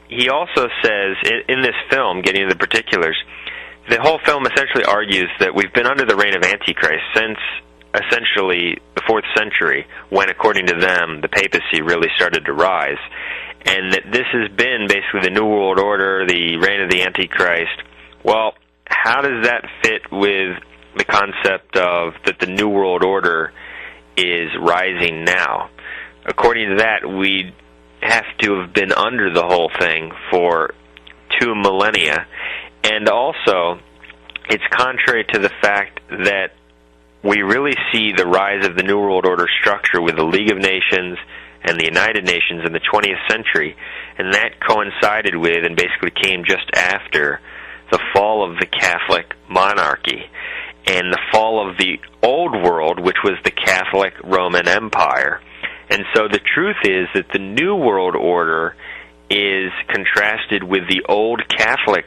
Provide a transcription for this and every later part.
he also says, in this film, getting into the particulars, the whole film essentially argues that we've been under the reign of Antichrist since essentially the 4th century, when, according to them, the papacy really started to rise, and that this has been basically the New World Order, the reign of the Antichrist. Well, how does that fit with the concept of that the New World Order is rising now? According to that, we have to have been under the whole thing for 2 millennia. And also, it's contrary to the fact that we really see the rise of the New World Order structure with the League of Nations and the United Nations in the 20th century, and that coincided with and basically came just after the fall of the Catholic monarchy and the fall of the Old World, which was the Catholic Roman Empire. And so the truth is that the New World Order is contrasted with the Old Catholic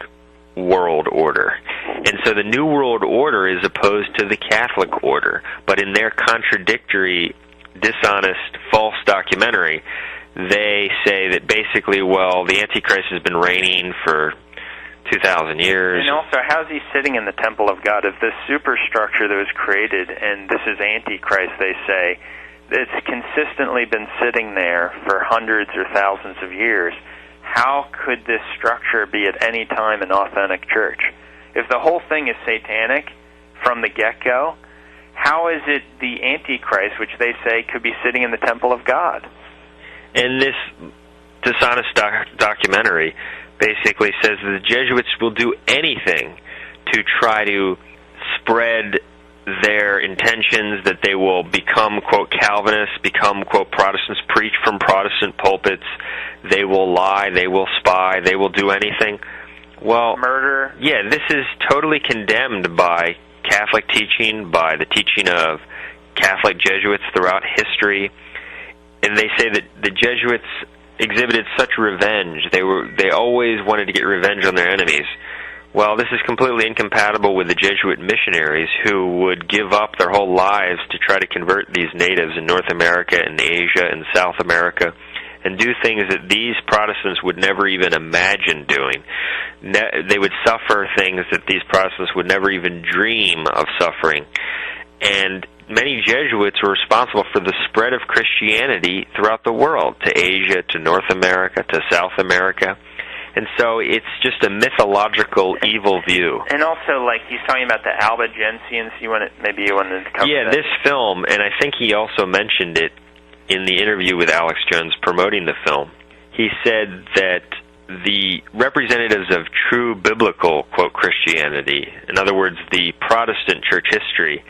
World Order. And so the New World Order is opposed to the Catholic Order. But in their contradictory, dishonest, false documentary, they say that basically, well, the Antichrist has been reigning for 2,000 years. And also, how's he sitting in the temple of God? If this superstructure that was created, and this is Antichrist, they say, it's consistently been sitting there for hundreds or thousands of years, how could this structure be at any time an authentic church? If the whole thing is satanic from the get-go, how is it the Antichrist, which they say could be sitting in the temple of God? And this dishonest documentary basically says that the Jesuits will do anything to try to spread their intentions, that they will become, quote, Calvinists, become, quote, Protestants, preach from Protestant pulpits, they will lie, they will spy, they will do anything. Well, murder. Yeah, this is totally condemned by Catholic teaching, by the teaching of Catholic Jesuits throughout history. And they say that the Jesuits exhibited such revenge. They always wanted to get revenge on their enemies. Well, this is completely incompatible with the Jesuit missionaries who would give up their whole lives to try to convert these natives in North America and Asia and South America and do things that these Protestants would never even imagine doing. They would suffer things that these Protestants would never even dream of suffering. And many Jesuits were responsible for the spread of Christianity throughout the world, to Asia, to North America, to South America. And so it's just a mythological evil view. And also, like, he's talking about the Albigensians. Maybe you wanted to cover that. Yeah, this film, and I think he also mentioned it in the interview with Alex Jones promoting the film. He said that the representatives of true biblical, quote, Christianity, in other words, the Protestant church history,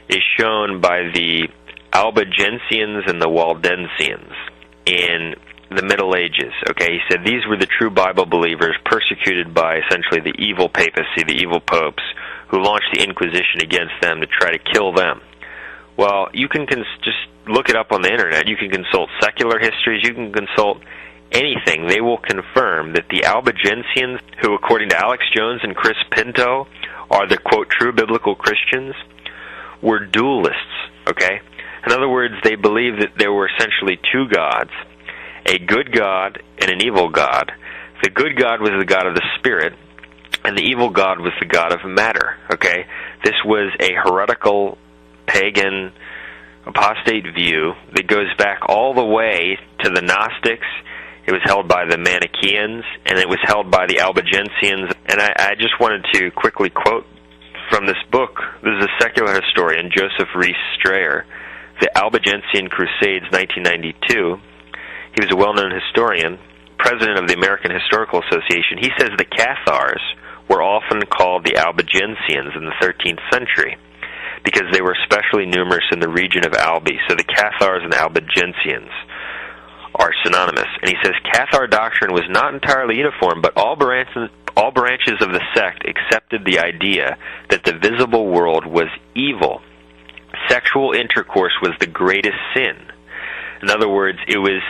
is shown by the Albigensians and the Waldensians in the Middle Ages. Okay, he said these were the true Bible believers persecuted by essentially the evil papacy, the evil popes, who launched the Inquisition against them to try to kill them. Well, you can just look it up on the internet. You can consult secular histories. You can consult anything. They will confirm that the Albigensians, who according to Alex Jones and Chris Pinto are the, quote, true biblical Christians, were dualists, okay? In other words, they believed that there were essentially two gods, a good God and an evil God. The good God was the God of the Spirit, and the evil God was the God of matter, okay? This was a heretical, pagan, apostate view that goes back all the way to the Gnostics. It was held by the Manichaeans, and it was held by the Albigensians. And I just wanted to quickly quote from this book. This is a secular historian, Joseph Rees Strayer, The Albigensian Crusades, 1992. He was a well-known historian, president of the American Historical Association. He says the Cathars were often called the Albigensians in the 13th century because they were especially numerous in the region of Albi. So the Cathars and the Albigensians are synonymous. And he says Cathar doctrine was not entirely uniform, but all branches of the sect accepted the idea that the visible world was evil. Sexual intercourse was the greatest sin. In other words, it was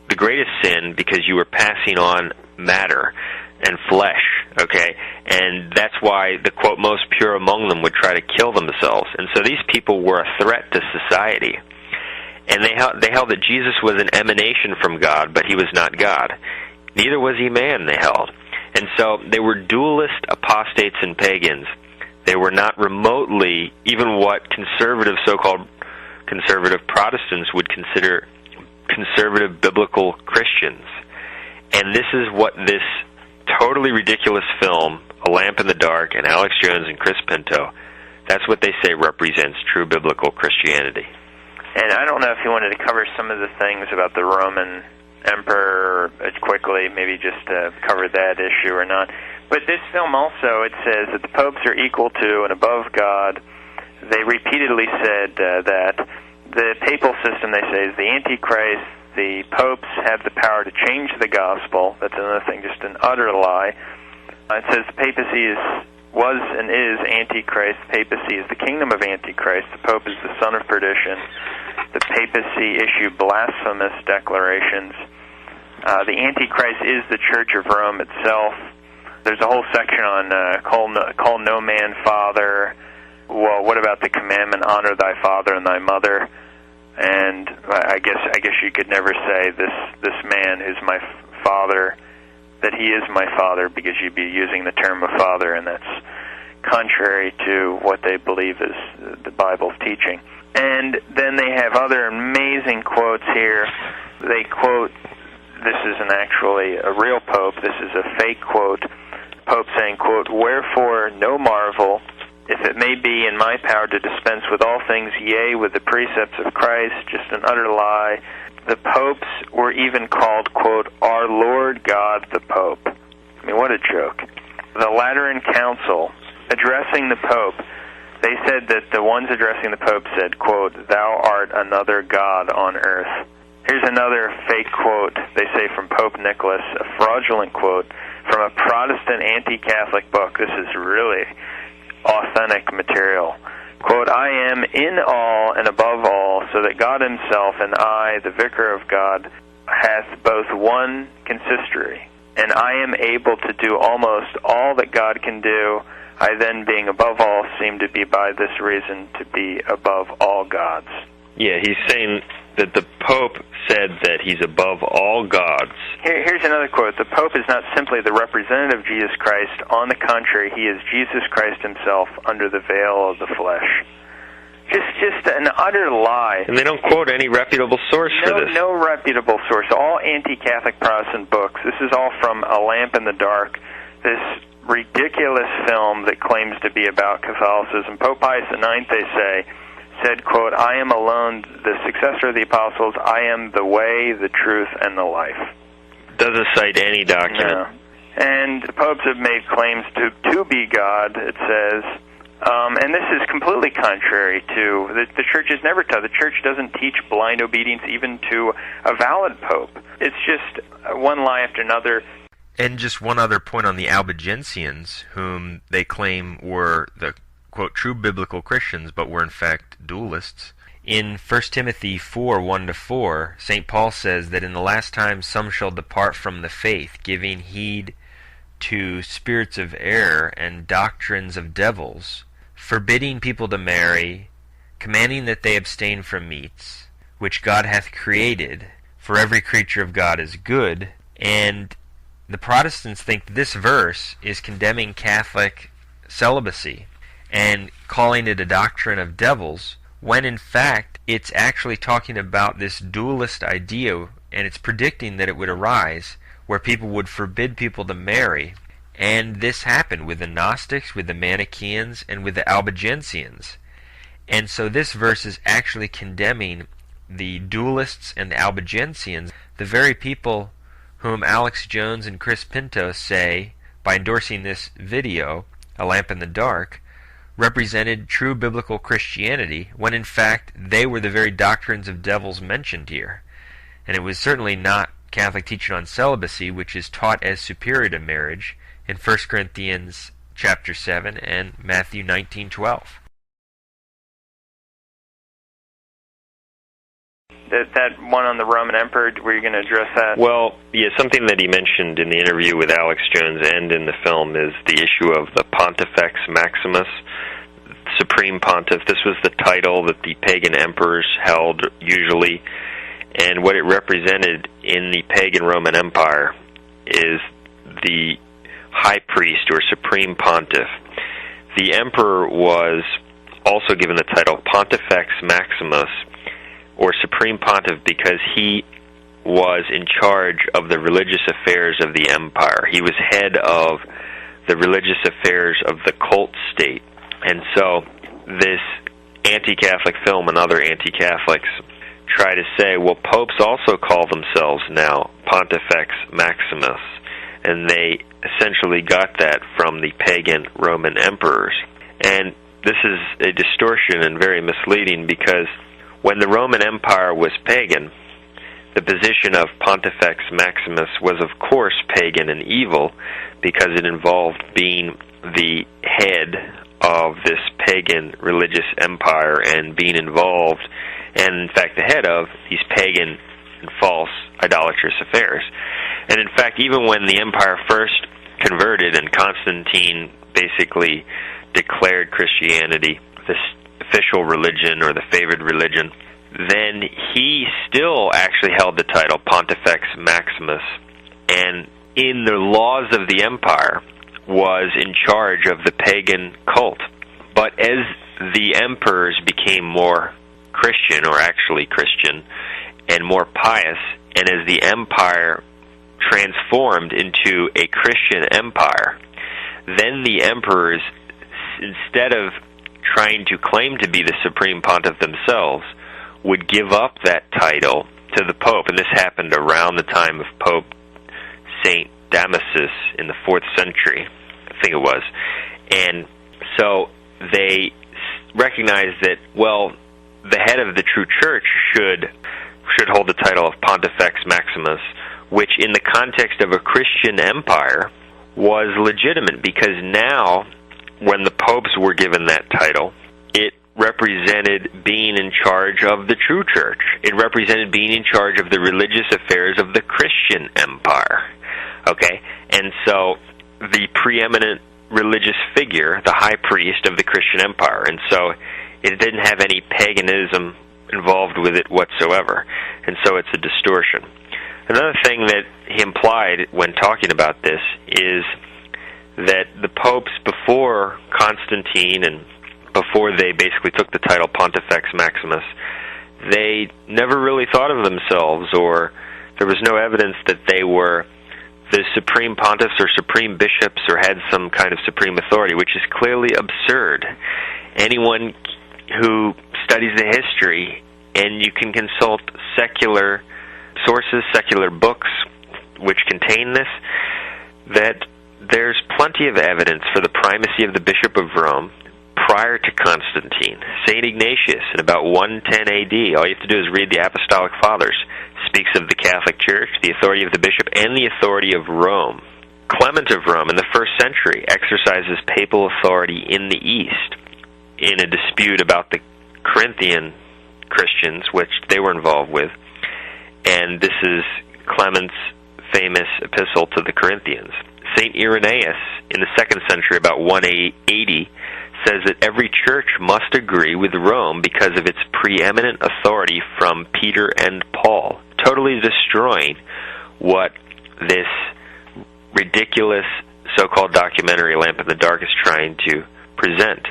the greatest sin because you were passing on matter and flesh, okay? And that's why the, quote, most pure among them would try to kill themselves. And so these people were a threat to society. And they held that Jesus was an emanation from God, but he was not God. Neither was he man, they held. And so they were dualist apostates and pagans. They were not remotely even what so-called conservative Protestants would consider conservative biblical Christians. And this is what this totally ridiculous film, A Lamp in the Dark, and Alex Jones and Chris Pinto, that's what they say represents true biblical Christianity. And I don't know if you wanted to cover some of the things about the Roman emperor quickly, maybe just cover that issue or not. But this film also, it says that the popes are equal to and above God. They repeatedly said that the papal system, they say, is the Antichrist. The popes have the power to change the gospel. That's another thing, just an utter lie. It says the papacy was and is Antichrist. The papacy is the kingdom of Antichrist. The pope is the son of perdition. The papacy issue blasphemous declarations. The Antichrist is the Church of Rome itself. There's a whole section on call no man father. Well, what about the commandment, honor thy father and thy mother? And I guess you could never say this man is my father, that he is my father, because you'd be using the term of father, and that's contrary to what they believe is the Bible's teaching. And then they have other amazing quotes here. They quote, this isn't actually a real pope, this is a fake quote. Pope saying, quote, "Wherefore no marvel, if it may be in my power to dispense with all things, yea, with the precepts of Christ," just an utter lie. The popes were even called, quote, "our Lord God the Pope." I mean, what a joke. The Lateran Council, addressing the Pope, they said that the ones addressing the Pope said, quote, "Thou art another God on earth." Here's another fake quote, they say, from Pope Nicholas, a fraudulent quote from a Protestant anti-Catholic book. This is really authentic material. Quote, "I am in all and above all, so that God himself and I, the vicar of God, hath both one consistory, and I am able to do almost all that God can do. I then, being above all, seem to be by this reason to be above all gods." Yeah, he's saying that the Pope said that he's above all gods. Here's another quote. "The Pope is not simply the representative of Jesus Christ. On the contrary, he is Jesus Christ himself under the veil of the flesh." Just an utter lie. And they don't quote any reputable source for this. No reputable source. All anti-Catholic Protestant books. This is all from A Lamp in the Dark, this ridiculous film that claims to be about Catholicism. Pope Pius IX, they say, said, quote, "I am alone, the successor of the apostles. I am the way, the truth, and the life." Doesn't cite any document. No. And the popes have made claims to be God, it says. And this is completely contrary to, the church has never taught. The church doesn't teach blind obedience even to a valid pope. It's just one lie after another. And just one other point on the Albigensians, whom they claim were the, quote, true biblical Christians, but were in fact dualists. In 1 Timothy 4, 1-4, St. Paul says that in the last time some shall depart from the faith, giving heed to spirits of error and doctrines of devils, forbidding people to marry, commanding that they abstain from meats, which God hath created, for every creature of God is good. And the Protestants think this verse is condemning Catholic celibacy and calling it a doctrine of devils, when in fact it's actually talking about this dualist idea, and it's predicting that it would arise where people would forbid people to marry. And this happened with the Gnostics, with the Manichaeans, and with the Albigensians. And so this verse is actually condemning the dualists and the Albigensians, the very people whom Alex Jones and Chris Pinto say, by endorsing this video, A Lamp in the Dark, represented true biblical Christianity, when in fact they were the very doctrines of devils mentioned here. And it was certainly not Catholic teaching on celibacy, which is taught as superior to marriage in 1 Corinthians chapter 7 and Matthew 19:12. That one on the Roman Emperor, were you going to address that? Well, yeah, something that he mentioned in the interview with Alex Jones and in the film is the issue of the Pontifex Maximus, Supreme Pontiff. This was the title that the pagan emperors held usually, and what it represented in the pagan Roman Empire. is the high priest or supreme pontiff. The emperor was also given the title Pontifex Maximus, or supreme pontiff, because he was in charge of the religious affairs of the empire. He was head of the religious affairs of the cult state. And so this anti-Catholic film and other anti-Catholics try to say, well, popes also call themselves now Pontifex Maximus, and they essentially got that from the pagan Roman emperors. And this is a distortion and very misleading, because when the Roman Empire was pagan, the position of Pontifex Maximus was of course pagan and evil, because it involved being the head of this pagan religious empire and being involved, and in fact the head of, these pagan and false idolatrous affairs. And in fact, even when the empire first converted and Constantine basically declared Christianity this official religion or the favored religion, then he still actually held the title Pontifex Maximus, and in the laws of the empire was in charge of the pagan cult. But as the emperors became more Christian, or actually Christian, and more pious, and as the empire transformed into a Christian empire, then the emperors, instead of trying to claim to be the supreme pontiff themselves, would give up that title to the Pope. And this happened around the time of Pope St. Damasus in the 4th century, I think it was. And so they recognized that, well, the head of the true church should hold the title of Pontifex Maximus, which in the context of a Christian empire was legitimate, because now, when the popes were given that title, it represented being in charge of the true church. It represented being in charge of the religious affairs of the Christian empire. Okay? And so the preeminent religious figure, the high priest of the Christian empire. And so it didn't have any paganism involved with it whatsoever. And so it's a distortion. Another thing that he implied when talking about this is that the popes before Constantine and before they basically took the title Pontifex Maximus, they never really thought of themselves, or there was no evidence that they were the supreme pontiffs or supreme bishops or had some kind of supreme authority, which is clearly absurd. Anyone who studies the history, and you can consult secular sources, secular books which contain this, that there's plenty of evidence for the primacy of the Bishop of Rome prior to Constantine. St. Ignatius, in about 110 A.D., all you have to do is read the Apostolic Fathers, speaks of the Catholic Church, the authority of the bishop, and the authority of Rome. Clement of Rome, in the 1st century, exercises papal authority in the East in a dispute about the Corinthian Christians, which they were involved with, and this is Clement's famous epistle to the Corinthians. St. Irenaeus, in the 2nd century, about 180, says that every church must agree with Rome because of its preeminent authority from Peter and Paul, totally destroying what this ridiculous so-called documentary Lamp in the Dark is trying to present.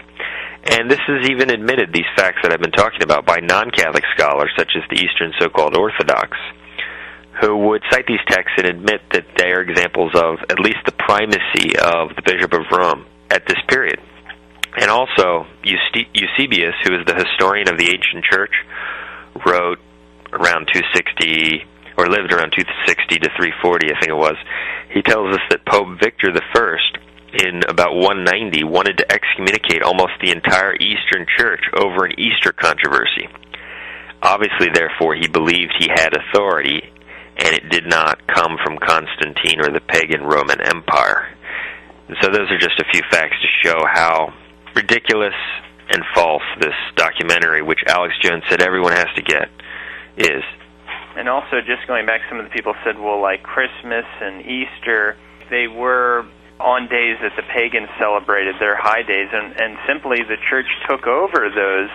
And this is even admitted, these facts that I've been talking about, by non-Catholic scholars such as the Eastern so-called Orthodox, who would cite these texts and admit that they are examples of at least the primacy of the Bishop of Rome at this period. And also, Eusebius, who is the historian of the ancient church, wrote around 260, or lived around 260 to 340, I think it was. He tells us that Pope Victor I, in about 190, wanted to excommunicate almost the entire Eastern Church over an Easter controversy. Obviously, therefore, he believed he had authority, and it did not come from Constantine or the pagan Roman Empire. And so those are just a few facts to show how ridiculous and false this documentary, which Alex Jones said everyone has to get, is. And also, just going back, some of the people said, well, like Christmas and Easter, they were on days that the pagans celebrated, their high days, and simply the church took over those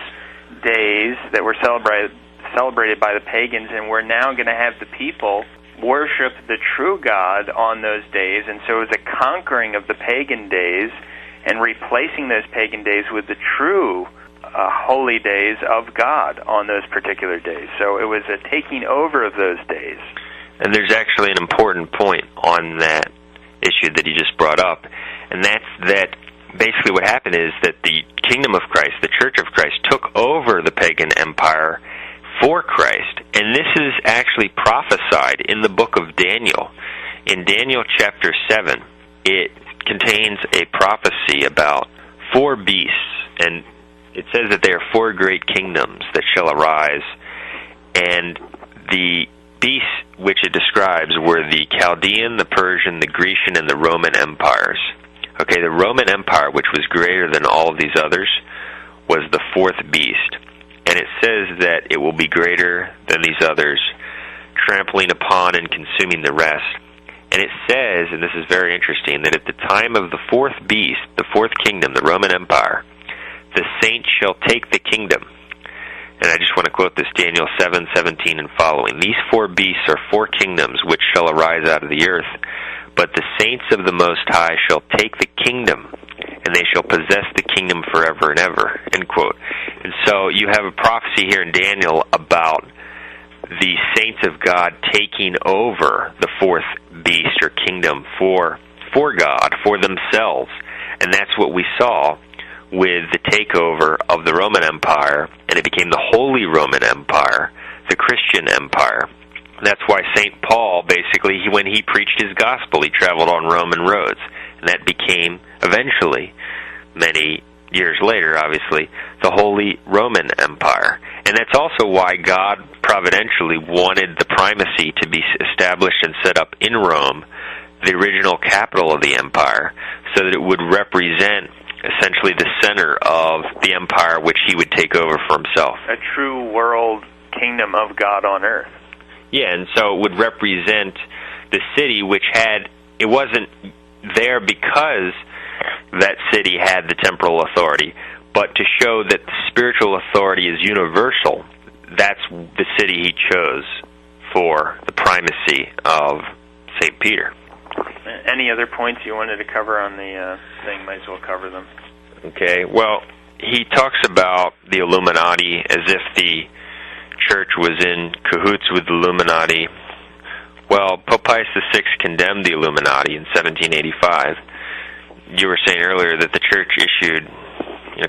days that were celebrated by the pagans, and we're now going to have the people worship the true God on those days, and so it was a conquering of the pagan days and replacing those pagan days with the true holy days of God on those particular days. So it was a taking over of those days. And there's actually an important point on that issue that you just brought up, and that's that basically what happened is that the kingdom of Christ, the Church of Christ, took over the pagan empire for Christ. And this is actually prophesied in the book of Daniel. In Daniel chapter 7, it contains a prophecy about 4 beasts, and it says that there are 4 great kingdoms that shall arise, and the beasts which it describes were the Chaldean, the Persian, the Grecian, and the Roman empires. Okay, the Roman Empire, which was greater than all of these others, was the 4th beast. And it says that it will be greater than these others, trampling upon and consuming the rest. And it says, and this is very interesting, that at the time of the 4th beast, the 4th kingdom, the Roman Empire, the saints shall take the kingdom. And I just want to quote this, Daniel 7:17 and following. These 4 beasts are 4 kingdoms which shall arise out of the earth, but the saints of the Most High shall take the kingdom, and they shall possess the kingdom forever and ever. End quote. And so you have a prophecy here in Daniel about the saints of God taking over the 4th beast or kingdom for God, for themselves. And that's what we saw with the takeover of the Roman Empire, and it became the Holy Roman Empire, the Christian Empire. That's why St. Paul, basically, when he preached his gospel, he traveled on Roman roads, and that became, eventually, many years later, obviously, the Holy Roman Empire. And that's also why God providentially wanted the primacy to be established and set up in Rome, the original capital of the empire, so that it would represent essentially the center of the empire which he would take over for himself. A true world kingdom of God on earth. Yeah, and so it would represent the city which it wasn't there because that city had the temporal authority, but to show that the spiritual authority is universal. That's the city he chose for the primacy of St. Peter. Any other points you wanted to cover on the thing? Might as well cover them. Okay, well, he talks about the Illuminati as if the Church was in cahoots with the Illuminati. Well, Pope Pius VI condemned the Illuminati in 1785. You were saying earlier that the Church issued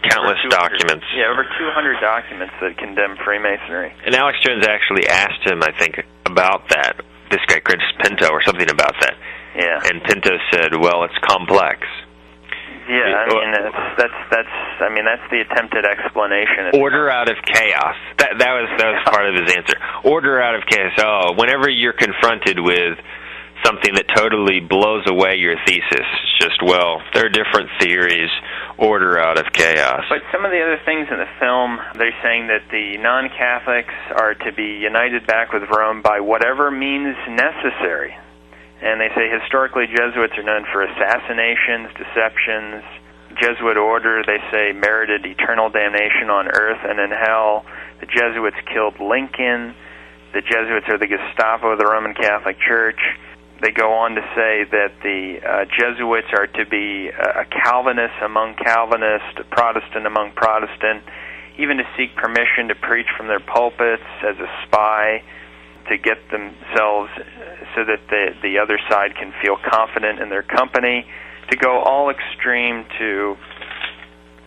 countless documents. Yeah, over 200 documents that condemn Freemasonry. And Alex Jones actually asked him, I think, about that. This guy, Chris Pinto, or something about that. Yeah. And Pinto said, well, it's complex. Yeah, that's the attempted explanation. Order out of chaos. That was part of his answer. Order out of chaos. Oh, whenever you're confronted with something that totally blows away your thesis, it's just, well, there are different theories. Order out of chaos. But some of the other things in the film, they're saying that the non-Catholics are to be united back with Rome by whatever means necessary. And they say historically Jesuits are known for assassinations, deceptions. Jesuit order, they say, merited eternal damnation on earth and in hell. The Jesuits killed Lincoln. The Jesuits are the Gestapo of the Roman Catholic Church. They go on to say that the Jesuits are to be a Calvinist among Calvinists, a Protestant among Protestant, even to seek permission to preach from their pulpits as a spy, to get themselves so that the other side can feel confident in their company, to go all extreme to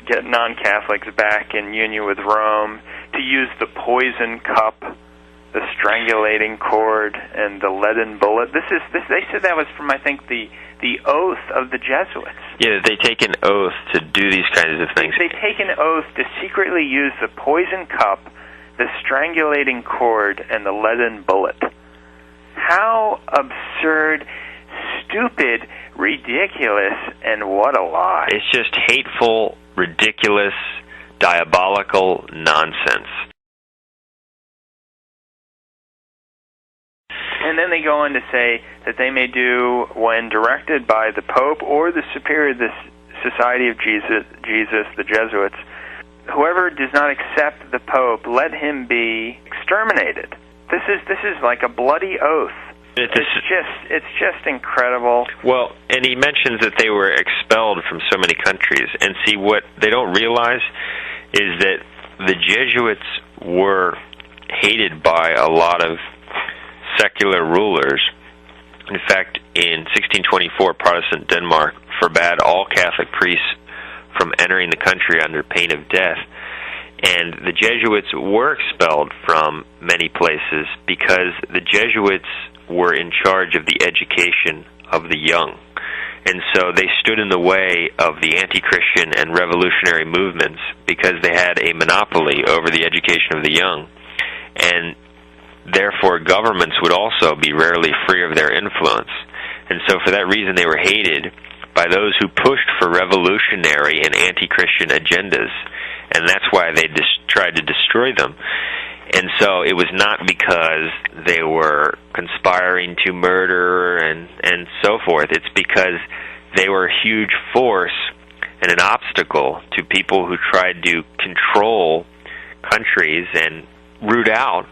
get non-Catholics back in union with Rome, to use the poison cup, the strangulating cord, and the leaden bullet. They said that was from, I think, the oath of the Jesuits. Yeah, they take an oath to do these kinds of things. They take an oath to secretly use the poison cup, the strangulating cord, and the leaden bullet. How absurd, stupid, ridiculous, and what a lie. It's just hateful, ridiculous, diabolical nonsense. And then they go on to say that they may do, when directed by the Pope or the Superior of the Society of Jesus, the Jesuits, whoever does not accept the Pope, let him be exterminated. This is like a bloody oath It's just incredible. Well, and he mentions that they were expelled from so many countries. And see, what they don't realize is that the Jesuits were hated by a lot of secular rulers. In fact, in 1624, Protestant Denmark forbade all Catholic priests from entering the country under pain of death. And the Jesuits were expelled from many places because the Jesuits were in charge of the education of the young. And so they stood in the way of the anti-Christian and revolutionary movements because they had a monopoly over the education of the young. And therefore, governments would also be rarely free of their influence. And so for that reason, they were hated by those who pushed for revolutionary and anti-Christian agendas. And that's why they tried to destroy them. And so it was not because they were conspiring to murder and so forth. It's because they were a huge force and an obstacle to people who tried to control countries and root out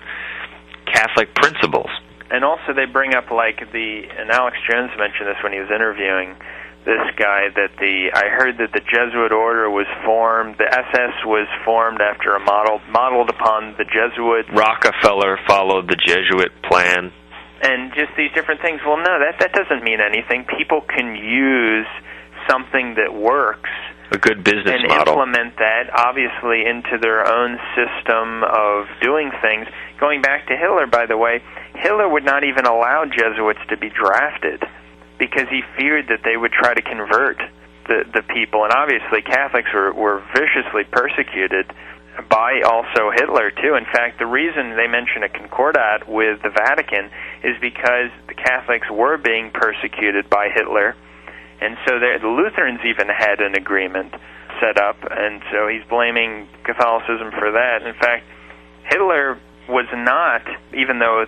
Catholic principles. And also they bring up, and Alex Jones mentioned this when he was interviewing this guy, that I heard that the Jesuit order was formed, the SS was formed after modeled upon the Jesuits. Rockefeller followed the Jesuit plan. And just these different things. Well, no, that doesn't mean anything. People can use something that works, a good business and model, implement that, obviously, into their own system of doing things. Going back to Hitler, by the way, Hitler would not even allow Jesuits to be drafted because he feared that they would try to convert the people. And obviously Catholics were viciously persecuted by also Hitler, too. In fact, the reason they mention a concordat with the Vatican is because the Catholics were being persecuted by Hitler. And so the Lutherans even had an agreement set up, and so he's blaming Catholicism for that. In fact, Hitler was not, even though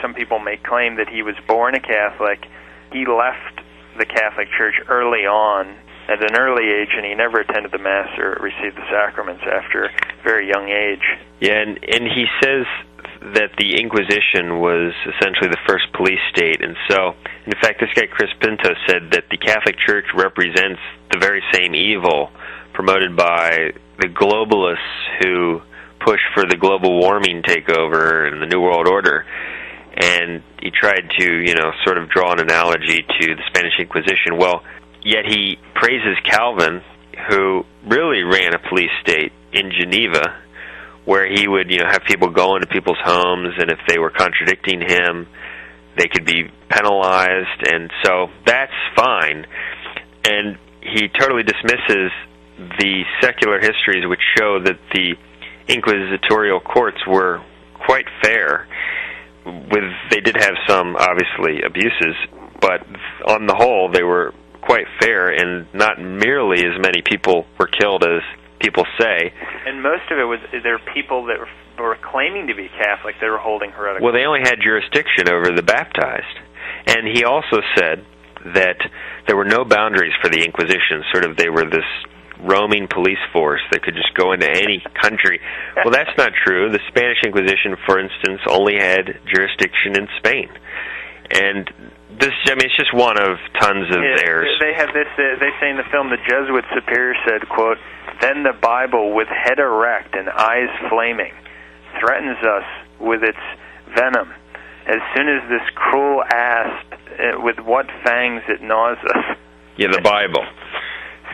some people may claim that he was born a Catholic, he left the Catholic Church early on, at an early age, and he never attended the Mass or received the sacraments after a very young age. Yeah, and he says that the Inquisition was essentially the first police state, and so, in fact, this guy Chris Pinto said that the Catholic Church represents the very same evil promoted by the globalists who push for the global warming takeover and the New World Order. And he tried to, sort of draw an analogy to the Spanish Inquisition. Well, yet he praises Calvin, who really ran a police state in Geneva, where he would, have people go into people's homes, and if they were contradicting him, they could be penalized, and so that's fine. And he totally dismisses the secular histories which show that the inquisitorial courts were quite fair. They did have some, obviously, abuses, but on the whole, they were quite fair, and not merely as many people were killed as people say. And most of it was, there were people that were claiming to be Catholic that were holding heretical. Well, they only had jurisdiction over the baptized. And he also said that there were no boundaries for the Inquisition. Sort of, they were this roaming police force that could just go into any country. Well, that's not true. The Spanish Inquisition, for instance, only had jurisdiction in Spain. And this, it's just one of tons of theirs. They have this, they say in the film, the Jesuit superior said, quote, "Then the Bible, with head erect and eyes flaming, threatens us with its venom. As soon as this cruel asp, with what fangs it gnaws us." Yeah, the Bible.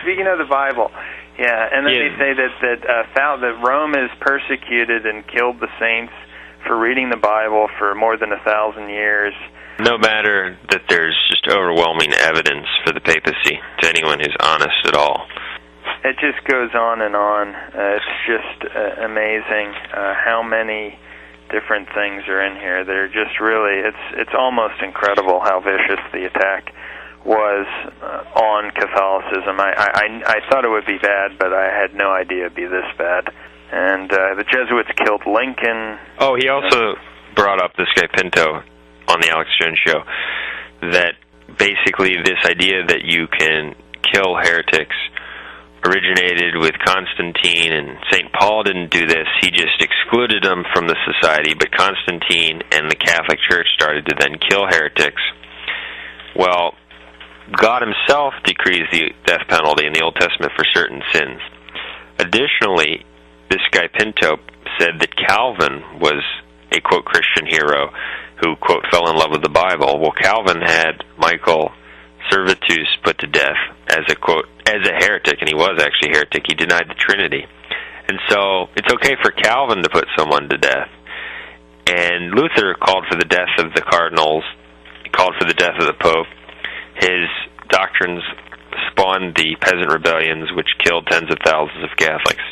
Speaking of the Bible, yeah, and then they say that Rome has persecuted and killed the saints for reading the Bible for more than 1,000 years. No matter that there's just overwhelming evidence for the papacy to anyone who's honest at all. It just goes on and on. It's just amazing how many different things are in here. They're just really, it's almost incredible how vicious the attack was on Catholicism. I thought it would be bad, but I had no idea it'd be this bad. And the Jesuits killed Lincoln. Oh, he also brought up this guy Pinto on the Alex Jones show, that basically this idea that you can kill heretics originated with Constantine, and St. Paul didn't do this. He just excluded them from the society, but Constantine and the Catholic Church started to then kill heretics. Well, God himself decrees the death penalty in the Old Testament for certain sins. Additionally, this guy Pinto said that Calvin was a, quote, Christian hero who, quote, fell in love with the Bible. Well, Calvin had Michael Servetus put to death as a, quote, as a heretic, and he was actually a heretic. He denied the Trinity. And so it's okay for Calvin to put someone to death. And Luther called for the death of the cardinals, called for the death of the Pope. His doctrines spawned the peasant rebellions, which killed tens of thousands of Catholics.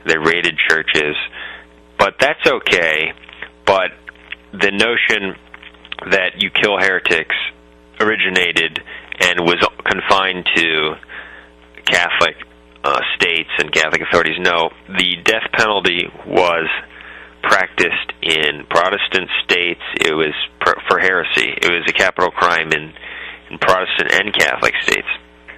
They raided churches. But that's okay. But the notion that you kill heretics originated and was confined to Catholic states and Catholic authorities. No, the death penalty was practiced in Protestant states. It was for heresy. It was a capital crime in Protestant and Catholic states.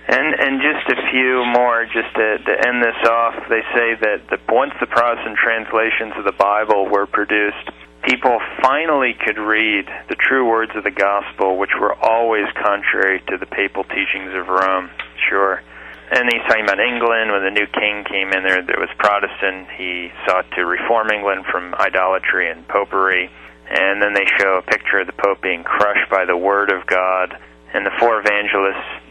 And just a few more, just to end this off. They say that once the Protestant translations of the Bible were produced, people finally could read the true words of the gospel, which were always contrary to the papal teachings of Rome. Sure. And he's talking about England. When the new king came in there was Protestant. He sought to reform England from idolatry and popery. And then they show a picture of the Pope being crushed by the Word of God, and the four evangelists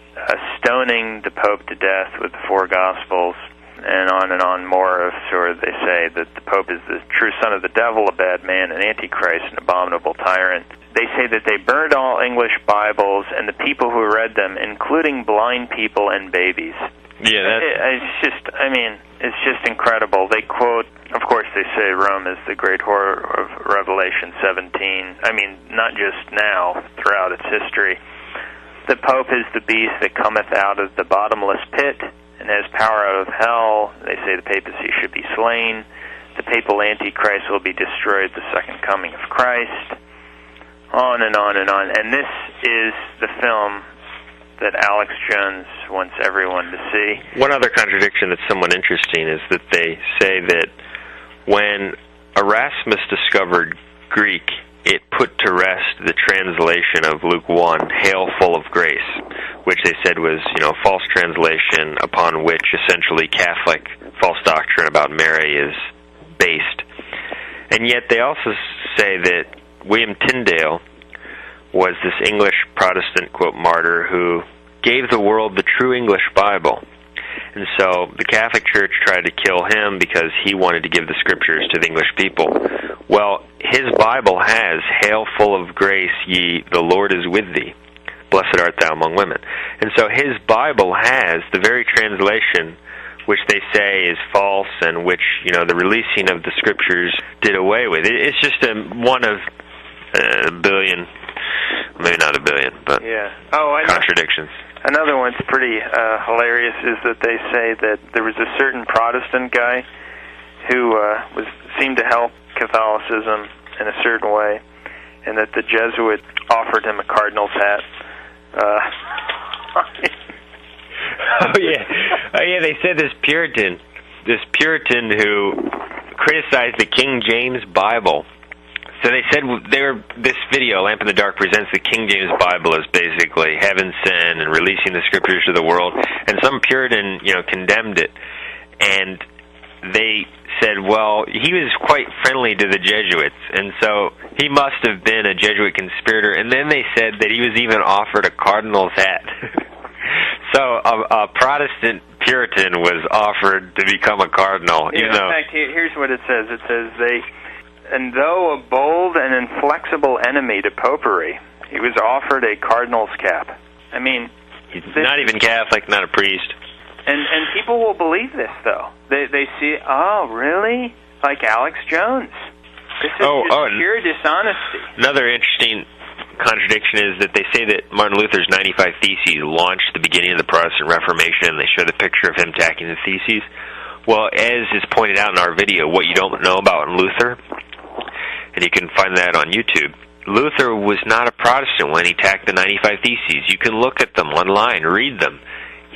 stoning the Pope to death with the four Gospels, and on more of sort of, they say that the Pope is the true son of the devil, a bad man, an antichrist, an abominable tyrant. They say that they burned all English Bibles and the people who read them, including blind people and babies. Yeah, it's just incredible. They quote, of course, they say Rome is the great horror of Revelation 17. I mean, not just now, throughout its history. The Pope is the beast that cometh out of the bottomless pit and has power out of hell. They say the papacy should be slain. The papal antichrist will be destroyed at the second coming of Christ. On and on and on. And this is the film that Alex Jones wants everyone to see. One other contradiction that's somewhat interesting is that they say that when Erasmus discovered Greek, it put to rest the translation of Luke 1, Hail full of grace, which they said was, a false translation upon which essentially Catholic false doctrine about Mary is based. And yet they also say that William Tyndale was this English Protestant, quote, martyr who gave the world the true English Bible. And so the Catholic Church tried to kill him because he wanted to give the scriptures to the English people. Well, his Bible has, Hail full of grace, the Lord is with thee. Blessed art thou among women. And so his Bible has the very translation which they say is false and which, the releasing of the scriptures did away with. It's just one of a billion, maybe not a billion, but contradictions. Another one's pretty hilarious is that they say that there was a certain Protestant guy who seemed to help Catholicism in a certain way, and that the Jesuit offered him a cardinal's hat. They said this Puritan who criticized the King James Bible. So they said this video, Lamp in the Dark, presents the King James Bible as basically heaven sent and releasing the scriptures to the world. And some Puritan, condemned it. And they said, well, he was quite friendly to the Jesuits, and so he must have been a Jesuit conspirator. And then they said that he was even offered a cardinal's hat. So a Protestant Puritan was offered to become a cardinal. In fact, here's what it says. It says and though a bold and inflexible enemy to popery, he was offered a cardinal's cap. I mean, he's not even Catholic, not a priest. And people will believe this, though. They see, oh, really? Like Alex Jones. This is pure dishonesty. Another interesting contradiction is that they say that Martin Luther's 95 Theses launched the beginning of the Protestant Reformation, and they show the picture of him attacking the Theses. Well, as is pointed out in our video, what you don't know about Luther, and you can find that on YouTube, Luther was not a Protestant when he attacked the 95 Theses. You can look at them online, read them.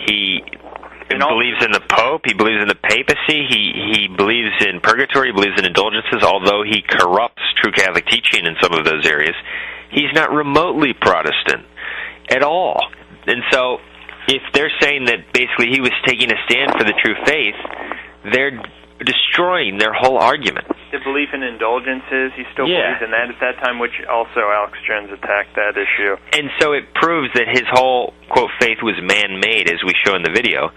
It believes in the Pope. He believes in the papacy. He believes in purgatory. He believes in indulgences, although he corrupts true Catholic teaching in some of those areas. He's not remotely Protestant at all. And so if they're saying that basically he was taking a stand for the true faith, they're destroying their whole argument. The belief in indulgences, he still believed in that at that time, which also Alex Jones attacked that issue. And so it proves that his whole, quote, faith was man-made, as we show in the video,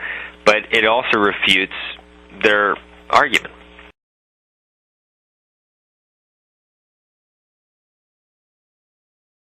but it also refutes their argument.